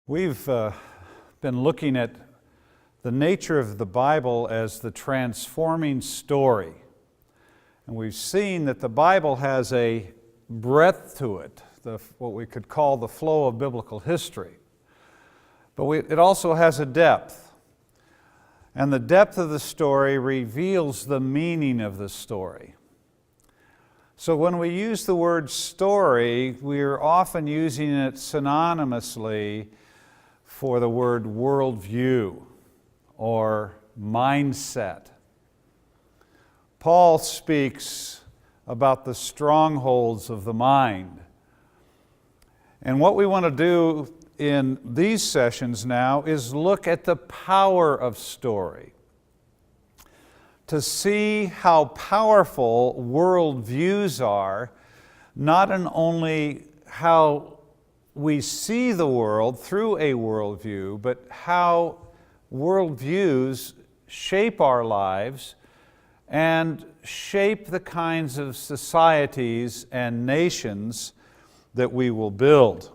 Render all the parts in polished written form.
We've been looking at the nature of the Bible as the transforming story. And we've seen that the Bible has a breadth to it, what we could call the flow of biblical history. But it also has a depth. And the depth of the story reveals the meaning of the story. So when we use the word story, we're often using it synonymously for the word worldview or mindset. Paul speaks about the strongholds of the mind. And what we want to do in these sessions now is look at the power of story, to see how powerful worldviews are, not only how we see the world through a worldview, but how worldviews shape our lives and shape the kinds of societies and nations that we will build.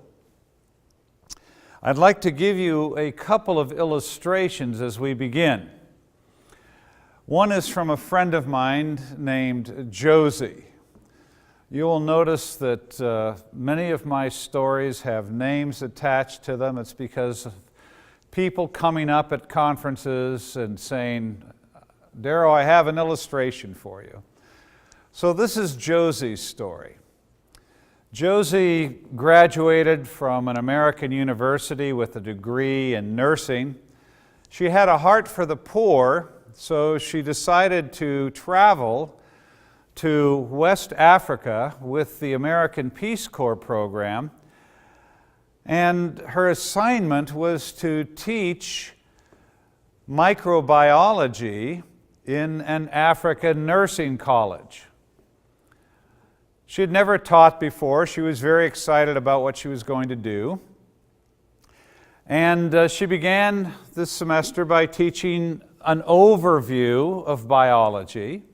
I'd like to give you a couple of illustrations as we begin. One is from a friend of mine named Josie. You will notice that many of my stories have names attached to them. It's because of people coming up at conferences and saying, "Darrow, I have an illustration for you." So this is Josie's story. Josie graduated from an American university with a degree in nursing. She had a heart for the poor, so she decided to travel to West Africa with the American Peace Corps program, and her assignment was to teach microbiology in an African nursing college. She had never taught before. She was very excited about what she was going to do. And she began this semester by teaching an overview of biology.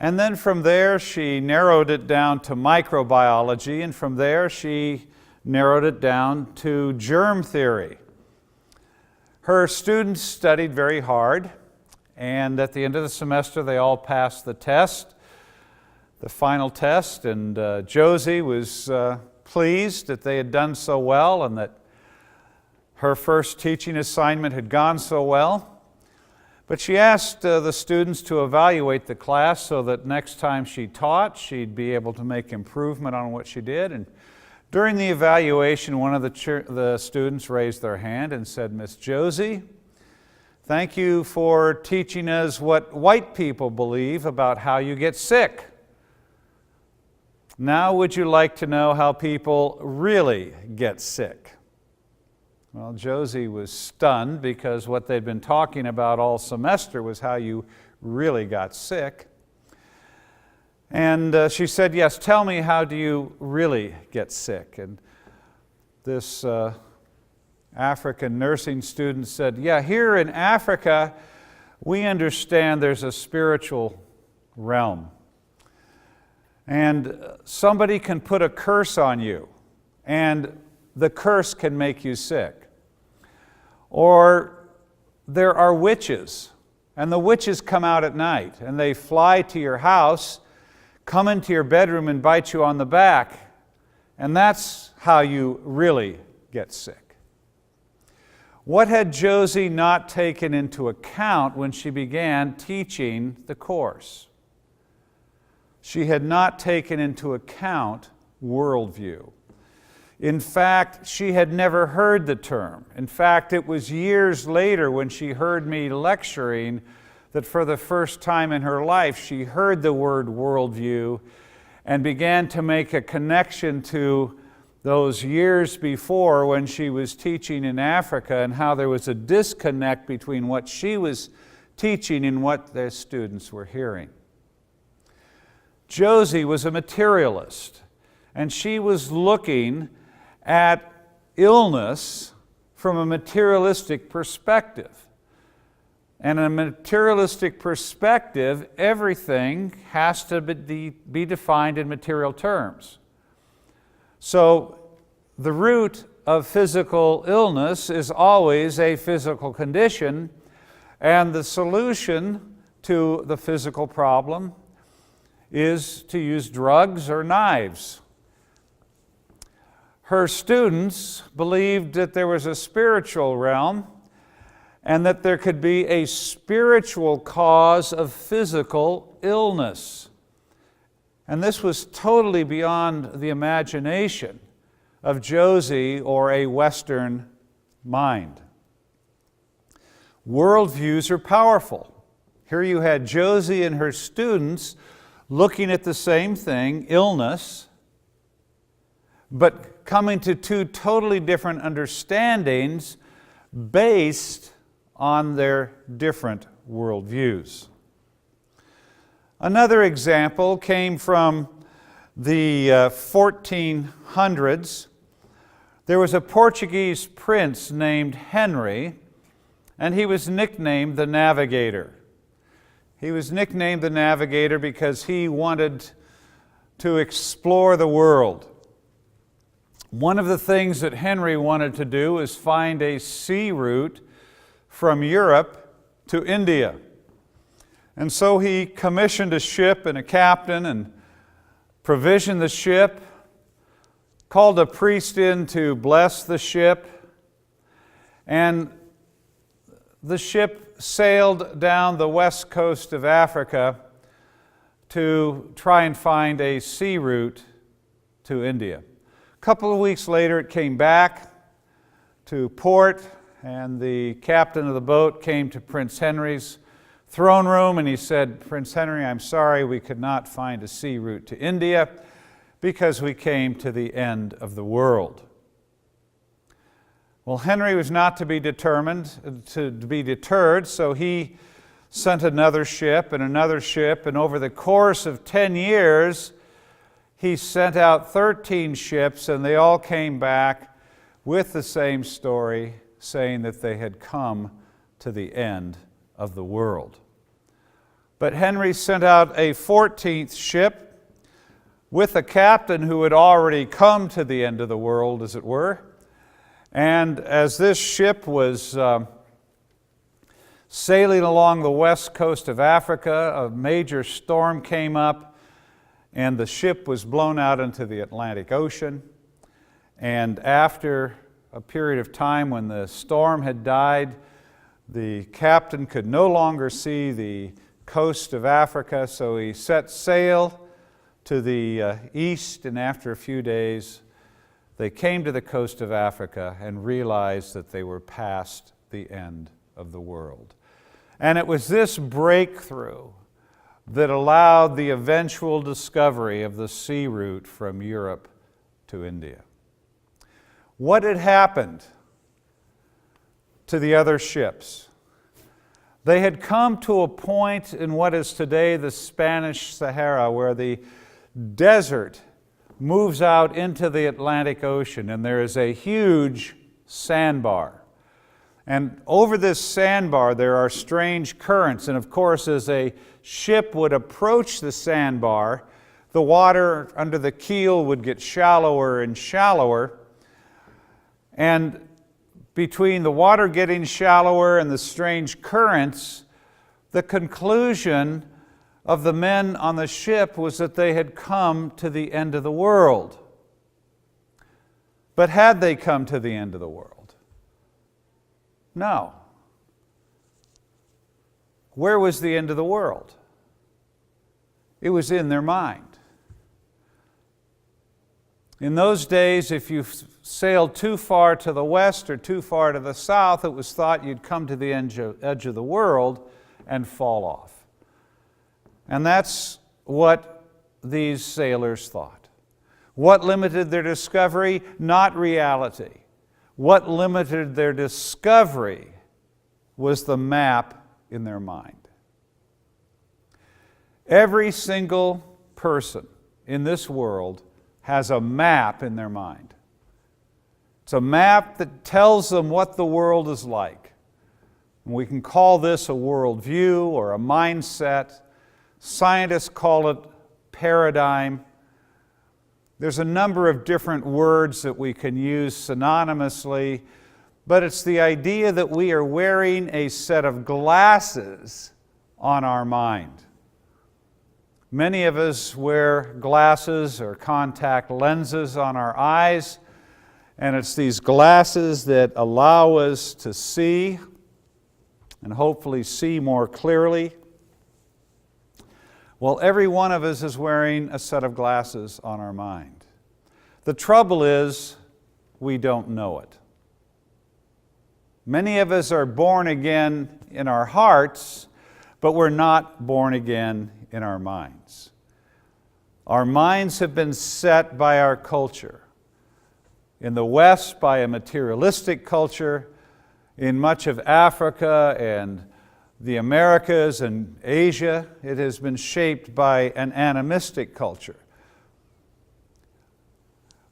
And then from there, she narrowed it down to microbiology, and from there, she narrowed it down to germ theory. Her students studied very hard, and at the end of the semester, they all passed the test, the final test, and Josie was pleased that they had done so well and that her first teaching assignment had gone so well. But she asked the students to evaluate the class so that next time she taught, she'd be able to make improvement on what she did. And during the evaluation, one of the students raised their hand and said, "Miss Josie, thank you for teaching us what white people believe about how you get sick. Now would you like to know how people really get sick?" Well, Josie was stunned because what they'd been talking about all semester was how you really got sick. And she said, "Yes, tell me, how do you really get sick?" And this African nursing student said, "Yeah, here in Africa, we understand there's a spiritual realm. And somebody can put a curse on you, and the curse can make you sick. Or there are witches, and the witches come out at night, and they fly to your house, come into your bedroom and bite you on the back, and that's how you really get sick." What had Josie not taken into account when she began teaching the course? She had not taken into account worldview. In fact, she had never heard the term. In fact, it was years later when she heard me lecturing that for the first time in her life, she heard the word worldview and began to make a connection to those years before when she was teaching in Africa and how there was a disconnect between what she was teaching and what the students were hearing. Josie was a materialist, and she was looking at illness from a materialistic perspective. And in a materialistic perspective, everything has to be defined in material terms. So the root of physical illness is always a physical condition, and the solution to the physical problem is to use drugs or knives. Her students believed that there was a spiritual realm and that there could be a spiritual cause of physical illness. And this was totally beyond the imagination of Josie or a Western mind. Worldviews are powerful. Here you had Josie and her students looking at the same thing, illness, but coming to two totally different understandings based on their different worldviews. Another example came from the 1400s. There was a Portuguese prince named Henry, and he was nicknamed the Navigator. He was nicknamed the Navigator because he wanted to explore the world. One of the things that Henry wanted to do was find a sea route from Europe to India. And so he commissioned a ship and a captain and provisioned the ship, called a priest in to bless the ship, and the ship sailed down the west coast of Africa to try and find a sea route to India. A couple of weeks later, it came back to port, and the captain of the boat came to Prince Henry's throne room, and he said, "Prince Henry, I'm sorry we could not find a sea route to India because we came to the end of the world." Well, Henry was not to be deterred, so he sent another ship, and over the course of 10 years, he sent out 13 ships, and they all came back with the same story, saying that they had come to the end of the world. But Henry sent out a 14th ship with a captain who had already come to the end of the world, as it were. And as this ship was sailing along the west coast of Africa, a major storm came up, and the ship was blown out into the Atlantic Ocean. And after a period of time when the storm had died, the captain could no longer see the coast of Africa, so he set sail to the east, and after a few days, they came to the coast of Africa and realized that they were past the end of the world. And it was this breakthrough that allowed the eventual discovery of the sea route from Europe to India. What had happened to the other ships? They had come to a point in what is today the Spanish Sahara, where the desert moves out into the Atlantic Ocean, and there is a huge sandbar. And over this sandbar there are strange currents, and of course as a ship would approach the sandbar, the water under the keel would get shallower and shallower, and between the water getting shallower and the strange currents, the conclusion of the men on the ship was that they had come to the end of the world. But had they come to the end of the world? No. Where was the end of the world? It was in their mind. In those days, if you sailed too far to the west or too far to the south, it was thought you'd come to the edge of the world and fall off. And that's what these sailors thought. What limited their discovery? Not reality. What limited their discovery was the map in their mind. Every single person in this world has a map in their mind. It's a map that tells them what the world is like. We can call this a worldview or a mindset. Scientists call it paradigm. There's a number of different words that we can use synonymously, but it's the idea that we are wearing a set of glasses on our mind. Many of us wear glasses or contact lenses on our eyes, and it's these glasses that allow us to see and hopefully see more clearly. Well, every one of us is wearing a set of glasses on our mind. The trouble is, we don't know it. Many of us are born again in our hearts, but we're not born again in our minds. Our minds have been set by our culture. In the West, by a materialistic culture. In much of Africa and the Americas and Asia, it has been shaped by an animistic culture.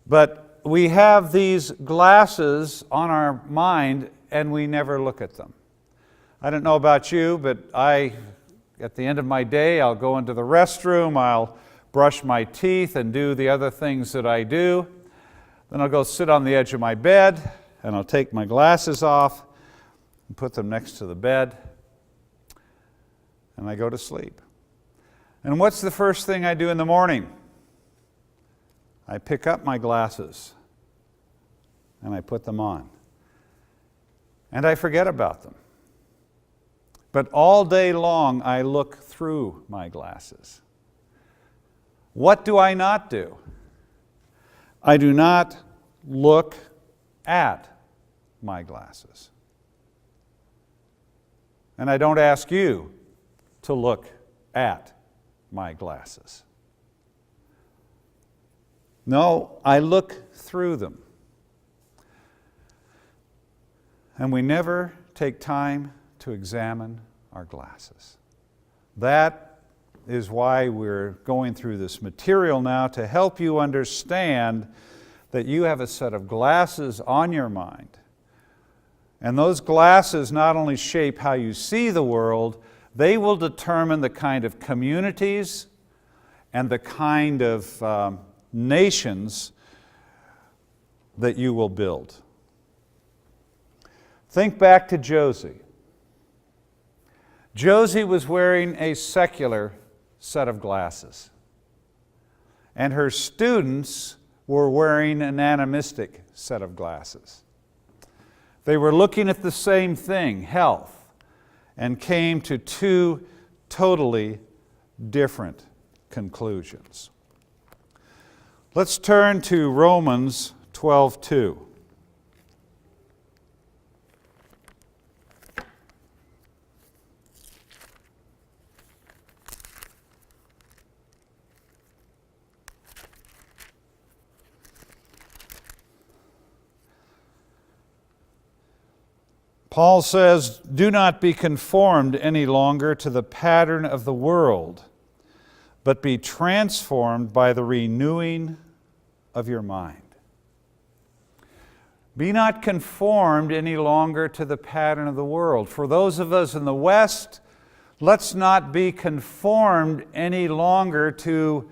But we have these glasses on our mind and we never look at them. I don't know about you, but at the end of my day, I'll go into the restroom, I'll brush my teeth and do the other things that I do. Then I'll go sit on the edge of my bed and I'll take my glasses off and put them next to the bed. And I go to sleep. And what's the first thing I do in the morning? I pick up my glasses and I put them on. And I forget about them. But all day long I look through my glasses. What do I not do? I do not look at my glasses. And I don't ask you to look at my glasses. No, I look through them. And we never take time to examine our glasses. That is why we're going through this material now, to help you understand that you have a set of glasses on your mind. And those glasses not only shape how you see the world, they will determine the kind of communities and the kind of nations that you will build. Think back to Josie. Josie was wearing a secular set of glasses, and her students were wearing an animistic set of glasses. They were looking at the same thing, health, and came to two totally different conclusions. Let's turn to Romans 12:2. Paul says, "Do not be conformed any longer to the pattern of the world, but be transformed by the renewing of your mind." Be not conformed any longer to the pattern of the world. For those of us in the West, let's not be conformed any longer to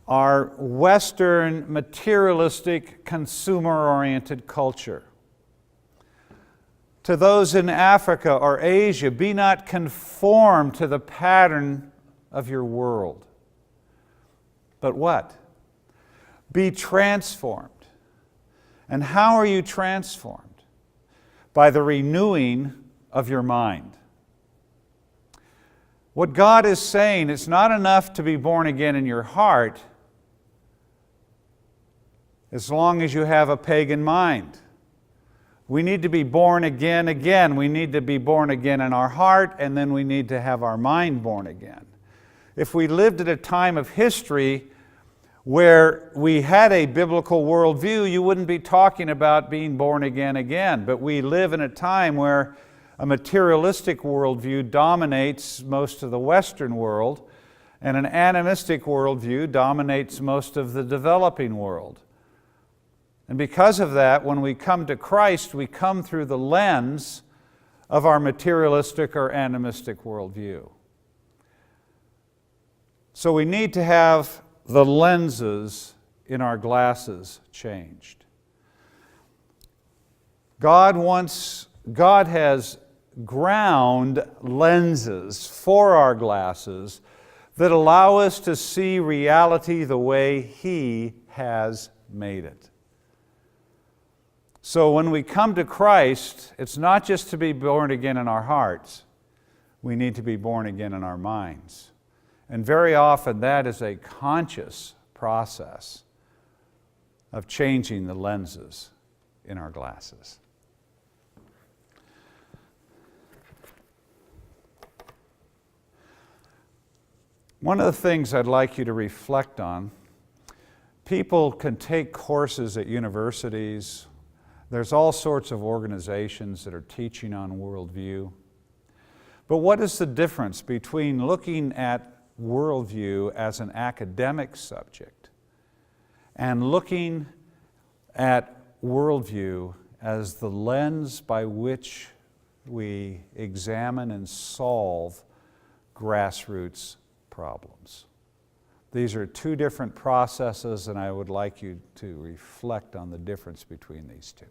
our Western materialistic, consumer-oriented culture. To those in Africa or Asia, be not conformed to the pattern of your world. But what? Be transformed. And how are you transformed? By the renewing of your mind. What God is saying, it's not enough to be born again in your heart as long as you have a pagan mind. We need to be born again again. We need to be born again in our heart, and then we need to have our mind born again. If we lived at a time of history where we had a biblical worldview, you wouldn't be talking about being born again again. But we live in a time where a materialistic worldview dominates most of the Western world, and an animistic worldview dominates most of the developing world. And because of that, when we come to Christ, we come through the lens of our materialistic or animistic worldview. So we need to have the lenses in our glasses changed. God has ground lenses for our glasses that allow us to see reality the way He has made it. So when we come to Christ, it's not just to be born again in our hearts. We need to be born again in our minds. And very often that is a conscious process of changing the lenses in our glasses. One of the things I'd like you to reflect on, people can take courses at universities. There's all sorts of organizations that are teaching on worldview. But what is the difference between looking at worldview as an academic subject and looking at worldview as the lens by which we examine and solve grassroots problems? These are two different processes, and I would like you to reflect on the difference between these two.